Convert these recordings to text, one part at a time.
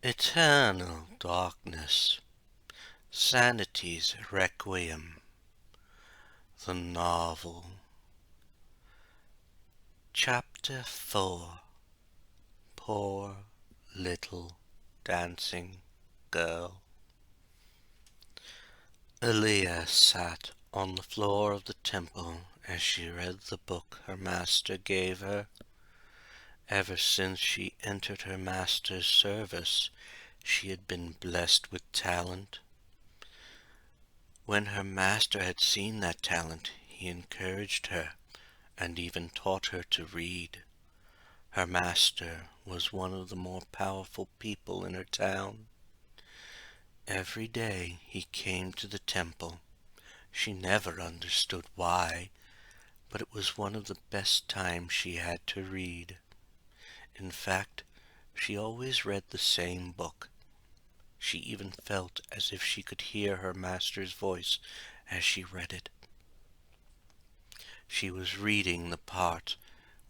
Eternal Darkness, Sanity's Requiem, the novel. Chapter 4. Poor Little Dancing Girl. Aaliyah sat on the floor of the temple as she read the book her master gave her. Ever since she entered her master's service, she had been blessed with talent. When her master had seen that talent, he encouraged her and even taught her to read. Her master was one of the more powerful people in her town. Every day he came to the temple. She never understood why, but it was one of the best times she had to read. In fact, she always read the same book. She even felt as if she could hear her master's voice as she read it. She was reading the part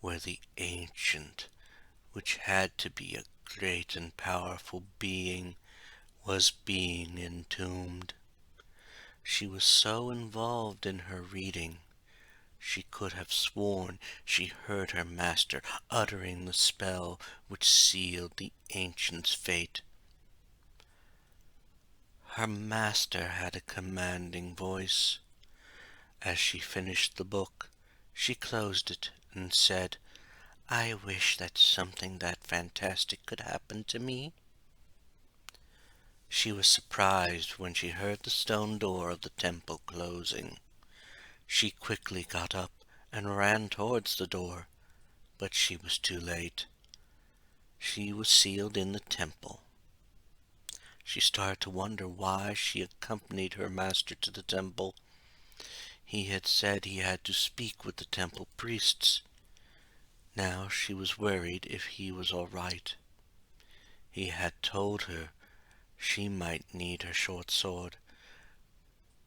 where the ancient, which had to be a great and powerful being, was being entombed. She was so involved in her reading, she could have sworn she heard her master uttering the spell which sealed the ancient's fate. Her master had a commanding voice. As she finished the book, she closed it and said, "I wish that something that fantastic could happen to me." She was surprised when she heard the stone door of the temple closing. She quickly got up and ran towards the door, but she was too late. She was sealed in the temple. She started to wonder why she accompanied her master to the temple. He had said he had to speak with the temple priests. Now she was worried if he was all right. He had told her she might need her short sword,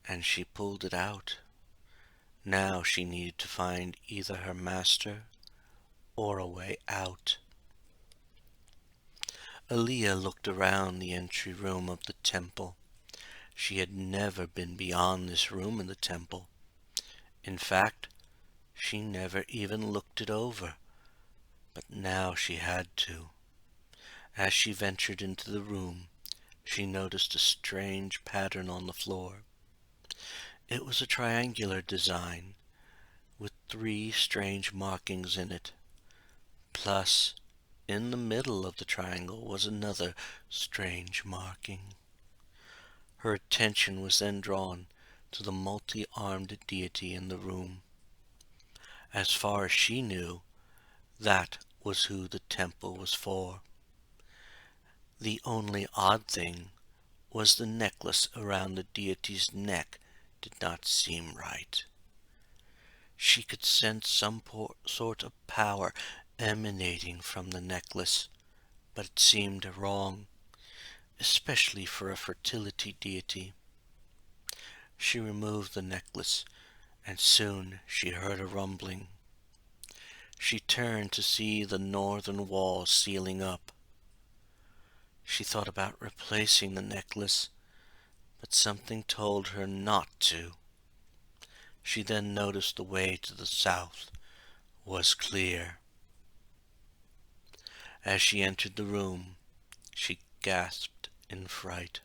and she pulled it out. Now she needed to find either her master or a way out. Aaliyah looked around the entry room of the temple. She had never been beyond this room in the temple. In fact, she never even looked it over, but now she had to. As she ventured into the room, she noticed a strange pattern on the floor. It was a triangular design, with 3 strange markings in it. Plus, in the middle of the triangle was another strange marking. Her attention was then drawn to the multi-armed deity in the room. As far as she knew, that was who the temple was for. The only odd thing was the necklace around the deity's neck did not seem right. She could sense some sort of power emanating from the necklace, but it seemed wrong, especially for a fertility deity. She removed the necklace, and soon she heard a rumbling. She turned to see the northern wall sealing up. She thought about replacing the necklace, but something told her not to. She then noticed the way to the south was clear. As she entered the room, she gasped in fright.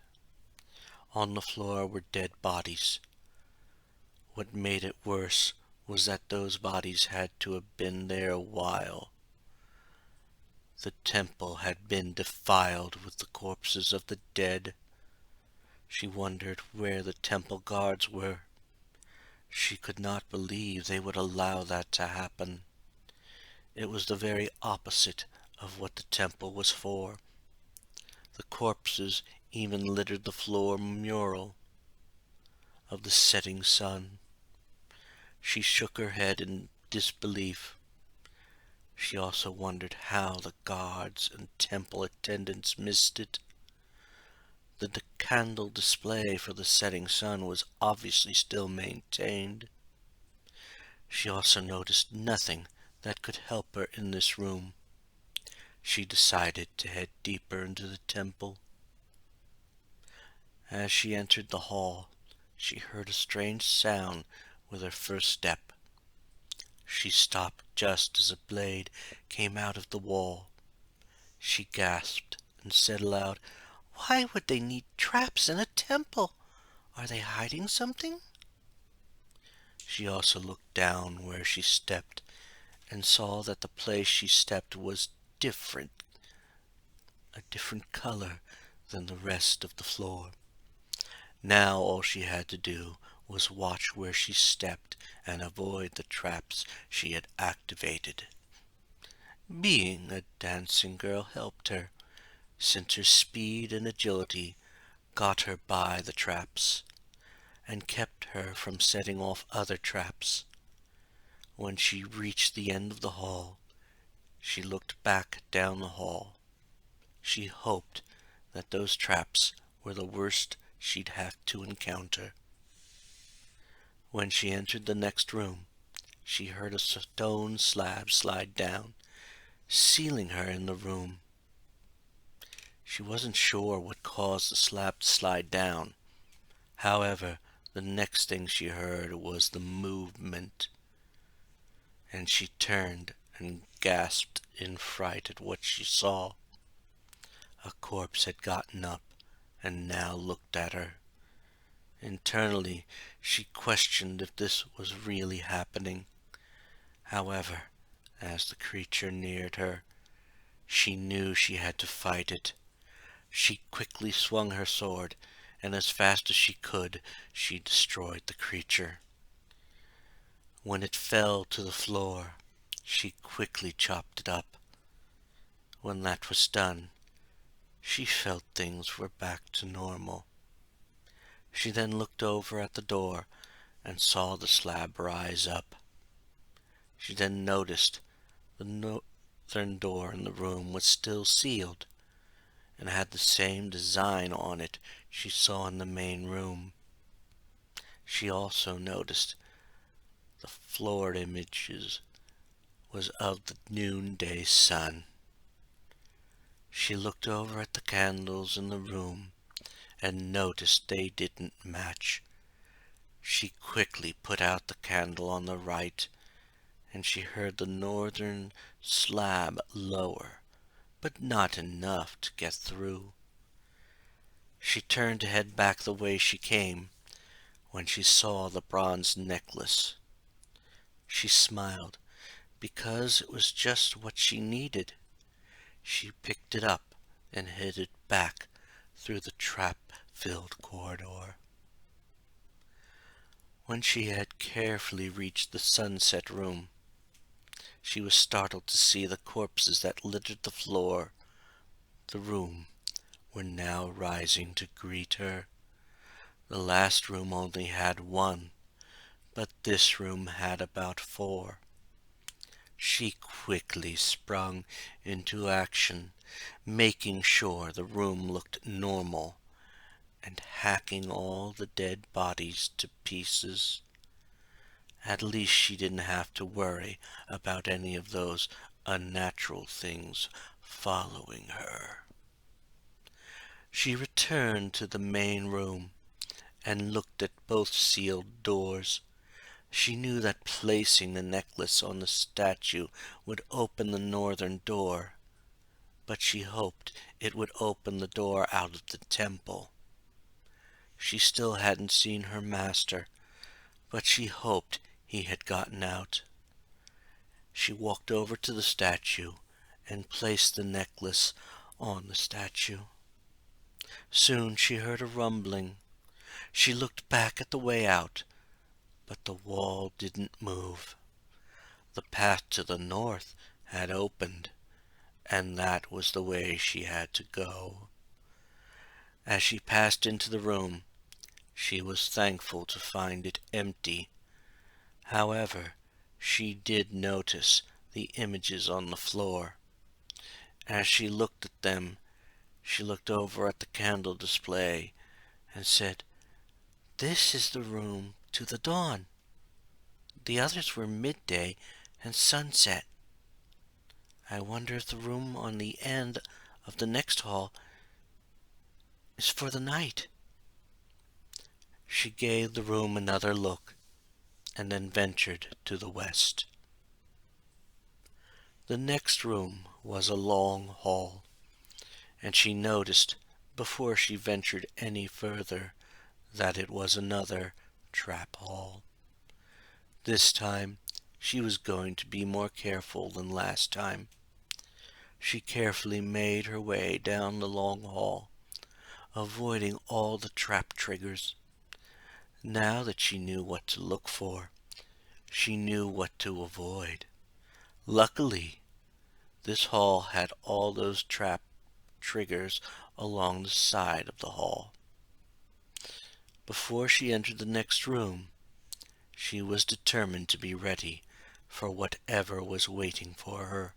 On the floor were dead bodies. What made it worse was that those bodies had to have been there a while. The temple had been defiled with the corpses of the dead. She wondered where the temple guards were. She could not believe they would allow that to happen. It was the very opposite of what the temple was for. The corpses even littered the floor mural of the setting sun. She shook her head in disbelief. She also wondered how the guards and temple attendants missed it. The candle display for the setting sun was obviously still maintained. She also noticed nothing that could help her in this room. she decided to head deeper into the temple. As she entered the hall, she heard a strange sound with her first step. She stopped just as a blade came out of the wall. She gasped and said aloud, "Why would they need traps in a temple? Are they hiding something?" She also looked down where she stepped and saw that the place she stepped was a different color than the rest of the floor. Now all she had to do was watch where she stepped and avoid the traps she had activated. Being a dancing girl helped her, since her speed and agility got her by the traps and kept her from setting off other traps. When she reached the end of the hall, she looked back down the hall. She hoped that those traps were the worst she'd have to encounter. When she entered the next room, she heard a stone slab slide down, sealing her in the room. She wasn't sure what caused the slab to slide down. However, the next thing she heard was the movement, and she turned and gasped in fright at what she saw. A corpse had gotten up and now looked at her. Internally, she questioned if this was really happening. However, as the creature neared her, she knew she had to fight it. She quickly swung her sword, and as fast as she could, she destroyed the creature. When it fell to the floor, she quickly chopped it up. When that was done, she felt things were back to normal. She then looked over at the door and saw the slab rise up. She then noticed the northern door in the room was still sealed and had the same design on it she saw in the main room. She also noticed the floor images was of the noonday sun. She looked over at the candles in the room and noticed they didn't match. She quickly put out the candle on the right, and she heard the northern slab lower, but not enough to get through. She turned to head back the way she came when she saw the bronze necklace. She smiled because it was just what she needed. She picked it up and headed back through the trap-filled corridor. When she had carefully reached the sunset room, she was startled to see the corpses that littered the floor. The room were now rising to greet her. The last room only had one, but this room had about 4. She quickly sprung into action, making sure the room looked normal and hacking all the dead bodies to pieces. At least she didn't have to worry about any of those unnatural things following her. She returned to the main room and looked at both sealed doors. She knew that placing the necklace on the statue would open the northern door, but she hoped it would open the door out of the temple. She still hadn't seen her master, but she hoped he had gotten out. She walked over to the statue and placed the necklace on the statue. Soon she heard a rumbling. She looked back at the way out, but the wall didn't move. The path to the north had opened, and that was the way she had to go. As she passed into the room, she was thankful to find it empty. However, she did notice the images on the floor. As she looked at them, she looked over at the candle display and said, "This is the room to the dawn. The others were midday and sunset." I wonder if the room on the end of the next hall is for the night. She gave the room another look, and then ventured to the west. The next room was a long hall, and she noticed, before she ventured any further, that it was another trap hall. This time, she was going to be more careful than last time. She carefully made her way down the long hall, avoiding all the trap triggers. Now that she knew what to look for, she knew what to avoid. Luckily, this hall had all those trap triggers along the side of the hall. Before she entered the next room, she was determined to be ready for whatever was waiting for her.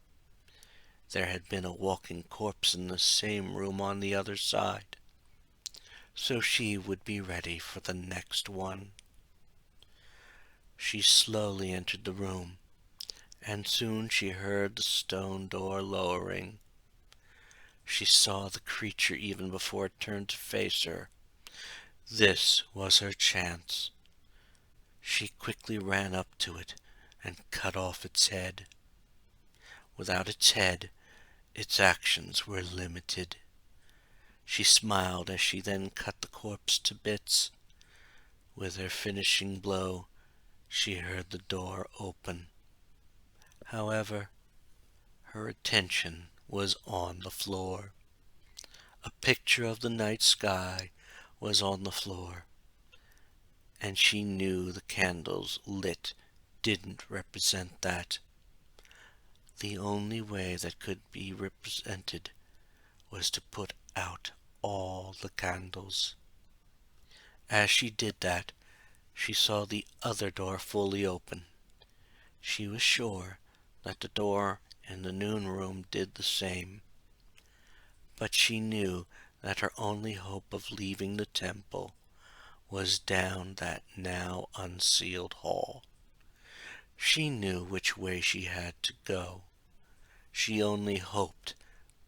There had been a walking corpse in the same room on the other side, so she would be ready for the next one. She slowly entered the room, and soon she heard the stone door lowering. She saw the creature even before it turned to face her. This was her chance. She quickly ran up to it and cut off its head. Without its head, its actions were limited. She smiled as she then cut the corpse to bits. With her finishing blow, she heard the door open. However, her attention was on the floor. A picture of the night sky was on the floor, and she knew the candles lit didn't represent that. The only way that could be represented was to put out all the candles. As she did that, she saw the other door fully open. She was sure that the door in the noon room did the same. But she knew that her only hope of leaving the temple was down that now unsealed hall. She knew which way she had to go. She only hoped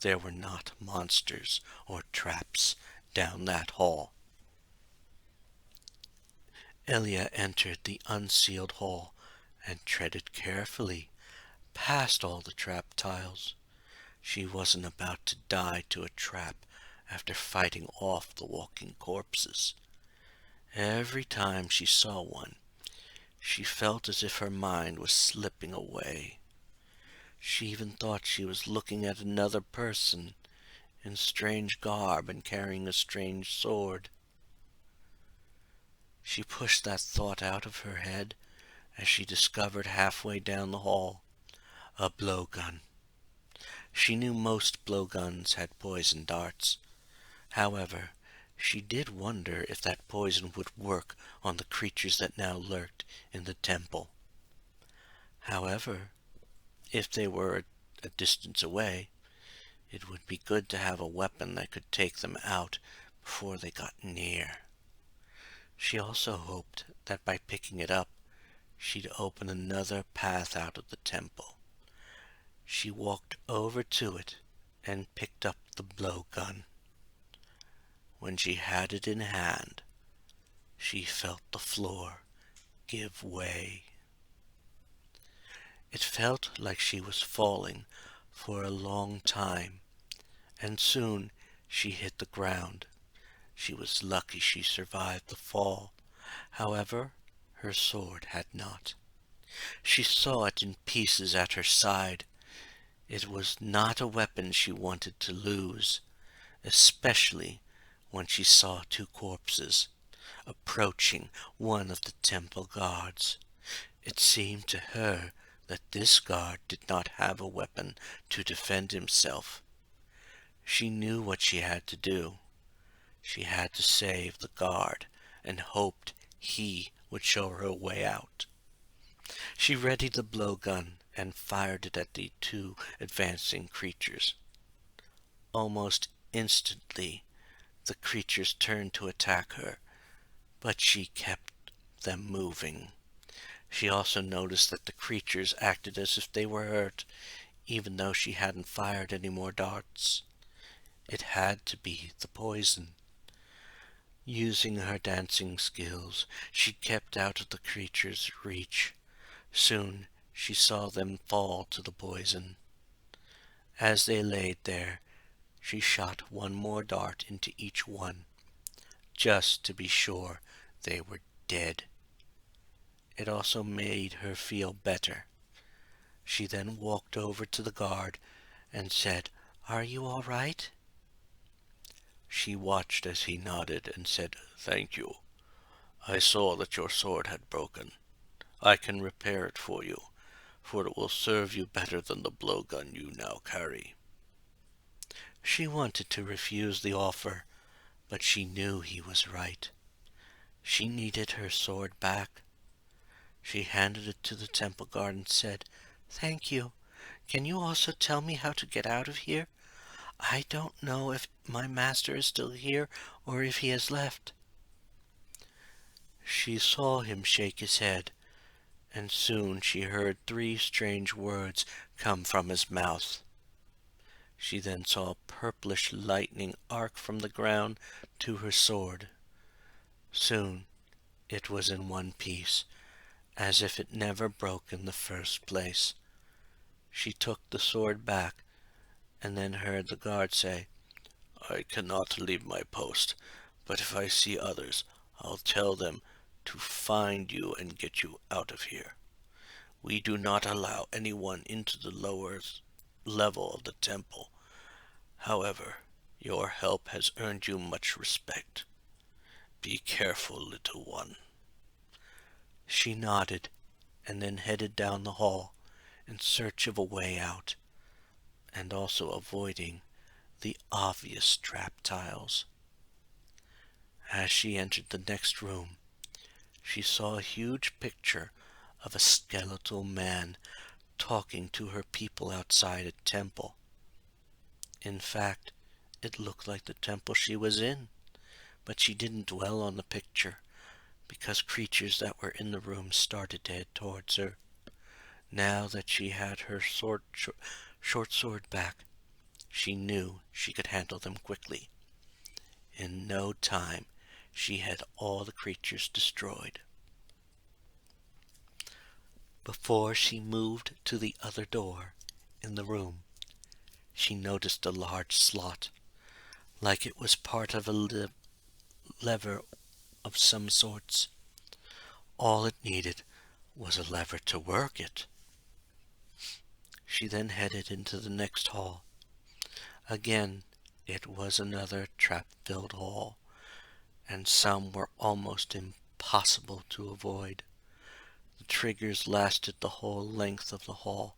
there were not monsters or traps down that hall. Elia entered the unsealed hall and treaded carefully past all the trap tiles. She wasn't about to die to a trap after fighting off the walking corpses. Every time she saw one, she felt as if her mind was slipping away. She even thought she was looking at another person in strange garb and carrying a strange sword. She pushed that thought out of her head as she discovered halfway down the hall a blowgun. She knew most blowguns had poison darts. However, she did wonder if that poison would work on the creatures that now lurked in the temple. However, if they were a distance away, it would be good to have a weapon that could take them out before they got near. She also hoped that by picking it up, she'd open another path out of the temple. She walked over to it and picked up the blowgun. When she had it in hand, she felt the floor give way. It felt like she was falling for a long time, and soon she hit the ground. She was lucky she survived the fall. However, her sword had not. She saw it in pieces at her side. It was not a weapon she wanted to lose, especially when she saw two corpses approaching one of the temple guards. It seemed to her that this guard did not have a weapon to defend himself. She knew what she had to do. She had to save the guard and hoped he would show her a way out. She readied the blowgun and fired it at the two advancing creatures. Almost instantly, the creatures turned to attack her, but she kept them moving. She also noticed that the creatures acted as if they were hurt, even though she hadn't fired any more darts. It had to be the poison. Using her dancing skills, she kept out of the creature's reach. Soon she saw them fall to the poison. As they laid there, she shot one more dart into each one, just to be sure they were dead. It also made her feel better. She then walked over to the guard and said, "Are you all right?" She watched as he nodded and said, "Thank you. I saw that your sword had broken. I can repair it for you, for it will serve you better than the blowgun you now carry." She wanted to refuse the offer, but she knew he was right. She needed her sword back. She handed it to the temple guard and said, "Thank you. Can you also tell me how to get out of here? I don't know if my master is still here or if he has left." She saw him shake his head, and soon she heard 3 strange words come from his mouth. She then saw purplish lightning arc from the ground to her sword. Soon it was in one piece, as if it never broke in the first place. She took the sword back, and then heard the guard say, "I cannot leave my post, but if I see others, I'll tell them to find you and get you out of here. We do not allow anyone into the lower level of the temple. However, your help has earned you much respect. Be careful, little one." She nodded and then headed down the hall in search of a way out, and also avoiding the obvious trap tiles. As she entered the next room, she saw a huge picture of a skeletal man talking to her people outside a temple. In fact, it looked like the temple she was in, but she didn't dwell on the picture, because creatures that were in the room started to head towards her. Now that she had her short sword back, she knew she could handle them quickly. In no time, she had all the creatures destroyed. Before she moved to the other door in the room, she noticed a large slot, like it was part of a lever of some sorts. All it needed was a lever to work it. She then headed into the next hall. Again, it was another trap-filled hall, and some were almost impossible to avoid. The triggers lasted the whole length of the hall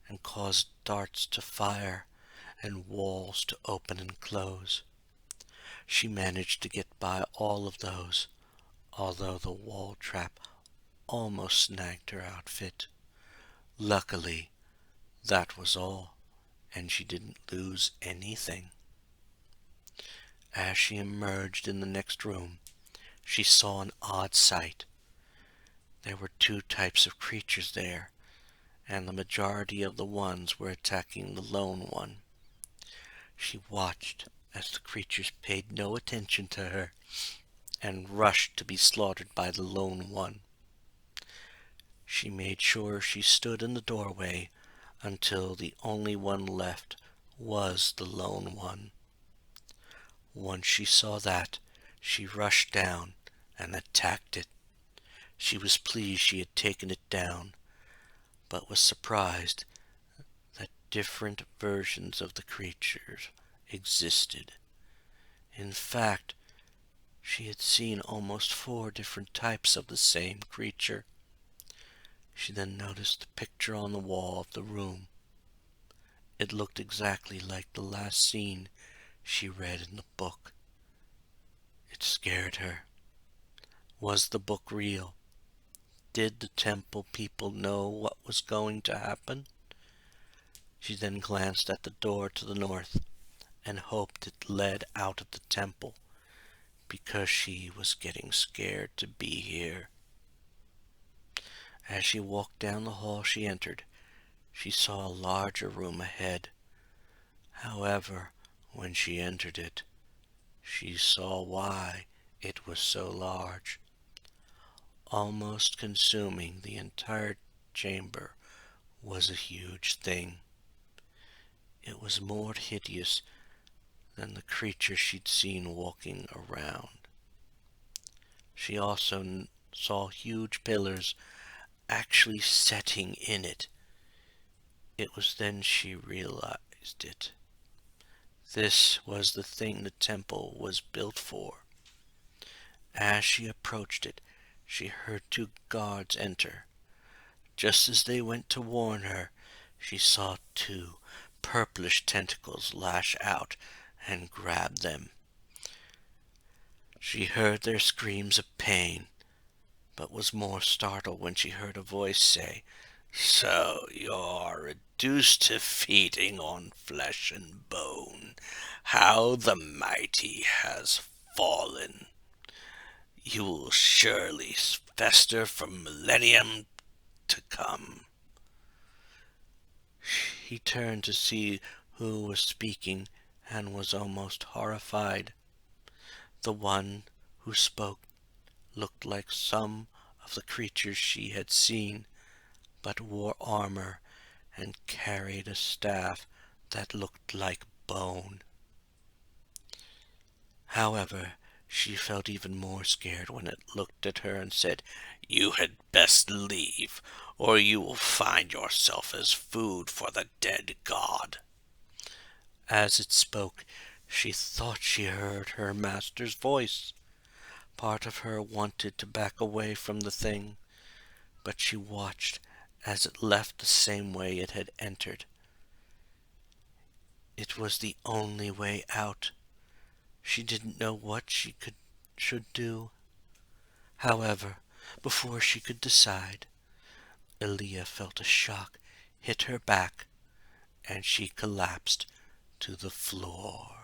and caused darts to fire and walls to open and close. She managed to get by all of those, although the wall trap almost snagged her outfit. Luckily, that was all, and she didn't lose anything. As she emerged in the next room, she saw an odd sight. There were 2 types of creatures there, and the majority of the ones were attacking the lone one. She watched as the creatures paid no attention to her and rushed to be slaughtered by the lone one. She made sure she stood in the doorway until the only one left was the lone one. Once she saw that, she rushed down and attacked it. She was pleased she had taken it down, but was surprised that different versions of the creatures existed. In fact, she had seen almost 4 different types of the same creature. She then noticed the picture on the wall of the room. It looked exactly like the last scene she read in the book. It scared her. Was the book real? Did the temple people know what was going to happen? She then glanced at the door to the north and hoped it led out of the temple, because she was getting scared to be here. As she walked down the hall she entered, She saw a larger room ahead. However, when she entered it, she saw why it was so large. Almost consuming the entire chamber was a huge thing. It was more hideous than the creature she'd seen walking around. She also saw huge pillars actually setting in it. It was then she realized it. This was the thing the temple was built for. As she approached it, she heard two guards enter. Just as they went to warn her, she saw two purplish tentacles lash out and grab them. She heard their screams of pain, but was more startled when she heard a voice say, "So you're reduced to feeding on flesh and bone. How the mighty has fallen. You will surely fester for millennium to come." He turned to see who was speaking and was almost horrified. The one who spoke looked like some of the creatures she had seen, but wore armor and carried a staff that looked like bone. However, she felt even more scared when it looked at her and said, "You had best leave, or you will find yourself as food for the dead god." As it spoke, she thought she heard her master's voice. Part of her wanted to back away from the thing, but she watched as it left the same way it had entered. It was the only way out. She didn't know what should do. However, before she could decide, Aaliyah felt a shock hit her back, and she collapsed to the floor.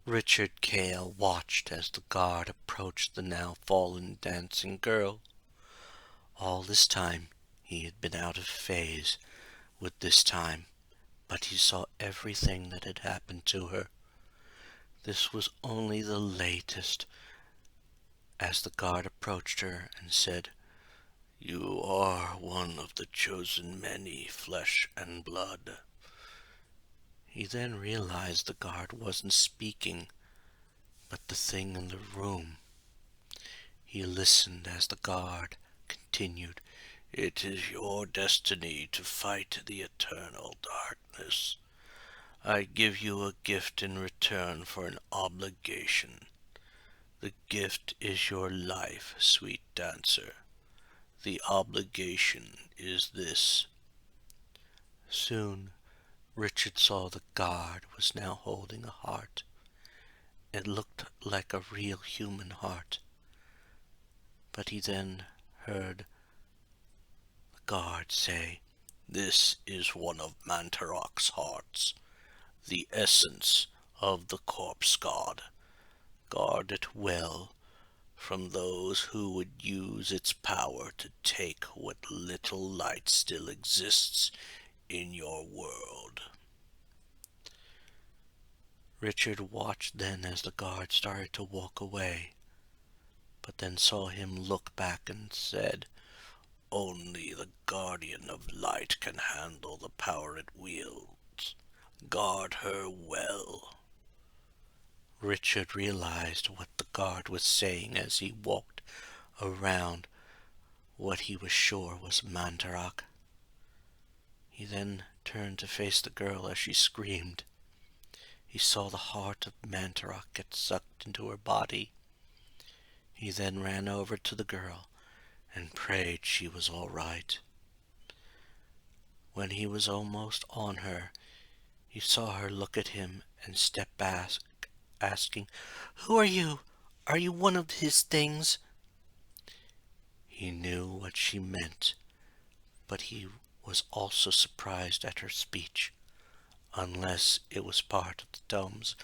Richard Cale watched as the guard approached the now fallen dancing girl. All this time he had been out of phase with this time, but he saw everything that had happened to her. This was only the latest. As the guard approached her and said, "You are one of the chosen many, flesh and blood." He then realized the guard wasn't speaking, but the thing in the room. He listened as the guard continued, "It is your destiny to fight the eternal darkness. I give you a gift in return for an obligation. The gift is your life, sweet dancer. The obligation is this." Soon, Richard saw the guard was now holding a heart. It looked like a real human heart. But he then heard the guard say, "This is one of Mantarok's hearts, the essence of the corpse god. Guard it well from those who would use its power to take what little light still exists in your world." Richard watched then as the guard started to walk away, but then saw him look back and said, "Only the guardian of light can handle the power it wields. Guard her well." Richard realized what the guard was saying as he walked around what he was sure was Mantarok. He then turned to face the girl as she screamed. He saw the heart of Mantarok get sucked into her body. He then ran over to the girl and prayed she was all right. When he was almost on her, he saw her look at him and step back, asking, "Who are you? Are you one of his things?" He knew what she meant, but he was also surprised at her speech, unless it was part of the dome's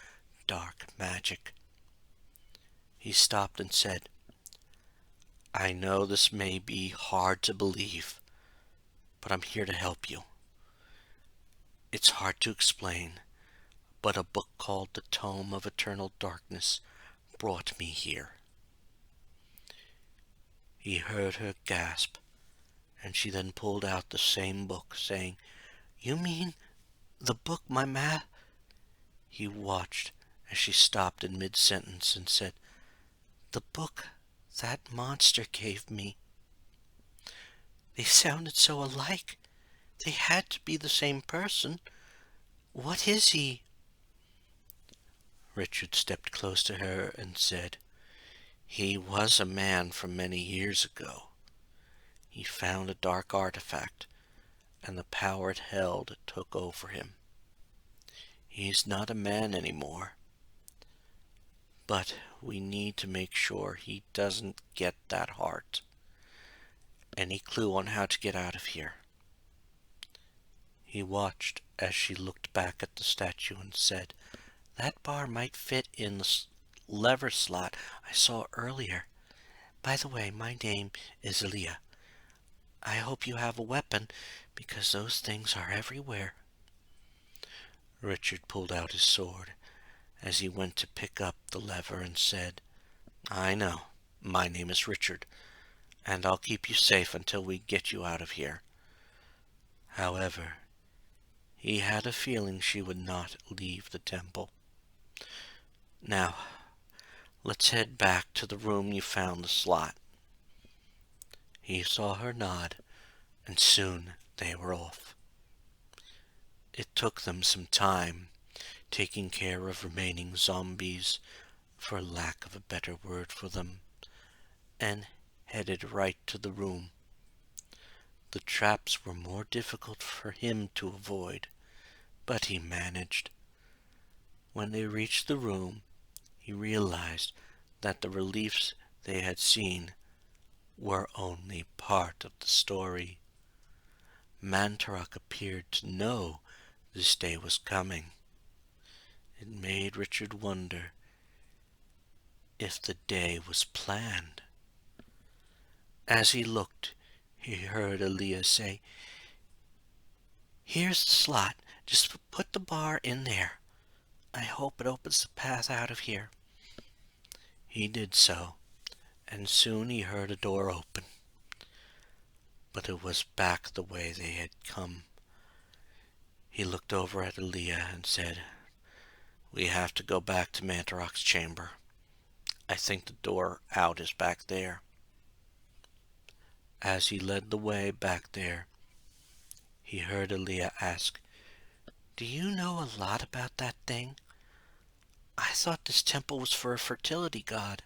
dark magic. He stopped and said, I know this may be hard to believe, but I'm here to help you. It's hard to explain, but a book called The Tome of Eternal Darkness brought me here." He heard her gasp, and she then pulled out the same book, saying, "You mean the book my ma—" He watched as she stopped in mid-sentence and said, "The book that monster gave me. They sounded so alike. They had to be the same person. What is he?" Richard stepped close to her and said, "He was a man from many years ago. He found a dark artifact, and the power it held took over him. He's not a man anymore. But we need to make sure he doesn't get that heart. Any clue on how to get out of here?" He watched as she looked back at the statue and said, "That bar might fit in the lever slot I saw earlier. By the way, my name is Aaliyah. I hope you have a weapon, because those things are everywhere." Richard pulled out his sword as he went to pick up the lever and said, "I know. My name is Richard, and I'll keep you safe until we get you out of here." However, he had a feeling she would not leave the temple. "Now, let's head back to the room you found the slot." He saw her nod, and soon they were off. It took them some time, taking care of remaining zombies, for lack of a better word for them, and headed right to the room. The traps were more difficult for him to avoid, but he managed. When they reached the room, he realized that the reliefs they had seen were only part of the story. Mantarok appeared to know this day was coming. It made Richard wonder if the day was planned. As he looked, he heard Aaliyah say, "Here's the slot. Just put the bar in there. I hope it opens the path out of here." He did so, and soon he heard a door open. But it was back the way they had come. He looked over at Aaliyah and said, "We have to go back to Mantarok's chamber. I think the door out is back there." As he led the way back there, he heard Aaliyah ask, "Do you know a lot about that thing? I thought this temple was for a fertility god."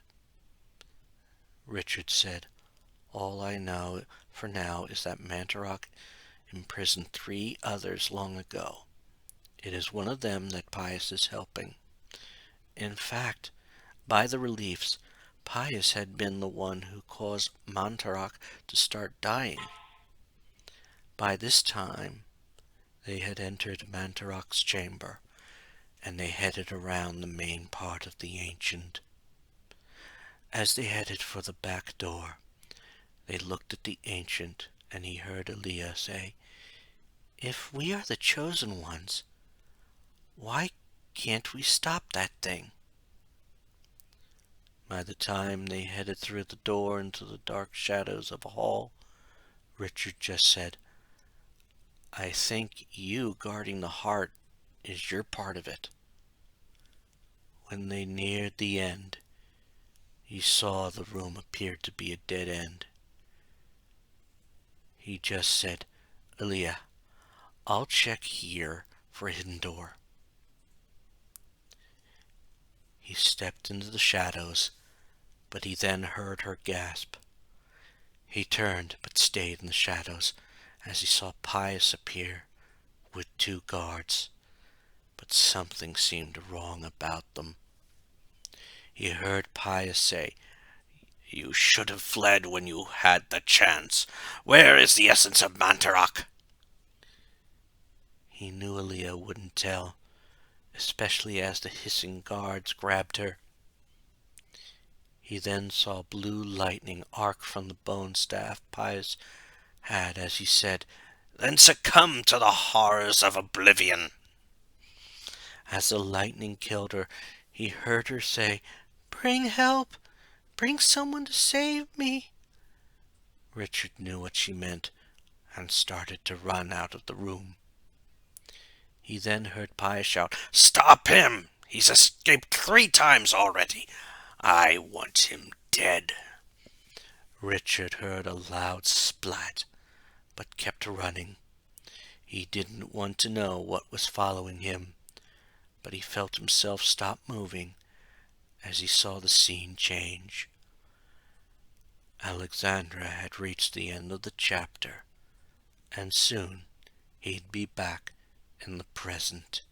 Richard said, "All I know for now is that Mantarok imprisoned 3 others long ago. It is one of them that Pius is helping. In fact, by the reliefs, Pius had been the one who caused Mantarok to start dying. By this time, they had entered Mantarok's chamber, and they headed around the main part of the Ancient. As they headed for the back door, they looked at the Ancient, and he heard Aaliyah say, "If we are the chosen ones, why can't we stop that thing?" By the time they headed through the door into the dark shadows of a hall, Richard just said, "I think you guarding the heart is your part of it." When they neared the end, he saw the room appeared to be a dead end. He just said, "Aaliyah, I'll check here for a hidden door." He stepped into the shadows, but he then heard her gasp. He turned, but stayed in the shadows as he saw Pius appear with 2 guards, but something seemed wrong about them. He heard Pius say, "You should have fled when you had the chance. Where is the essence of Mantarok?" He knew Aaliyah wouldn't tell, especially as the hissing guards grabbed her. He then saw blue lightning arc from the bone staff Pius had as he said, "Then succumb to the horrors of oblivion." As the lightning killed her, he heard her say, "Bring help! Bring someone to save me!" Richard knew what she meant and started to run out of the room. He then heard Pius shout, "Stop him! He's escaped 3 times already. I want him dead." Richard heard a loud splat, but kept running. He didn't want to know what was following him, but he felt himself stop moving as he saw the scene change. Alexandra had reached the end of the chapter, and soon he'd be back in the present.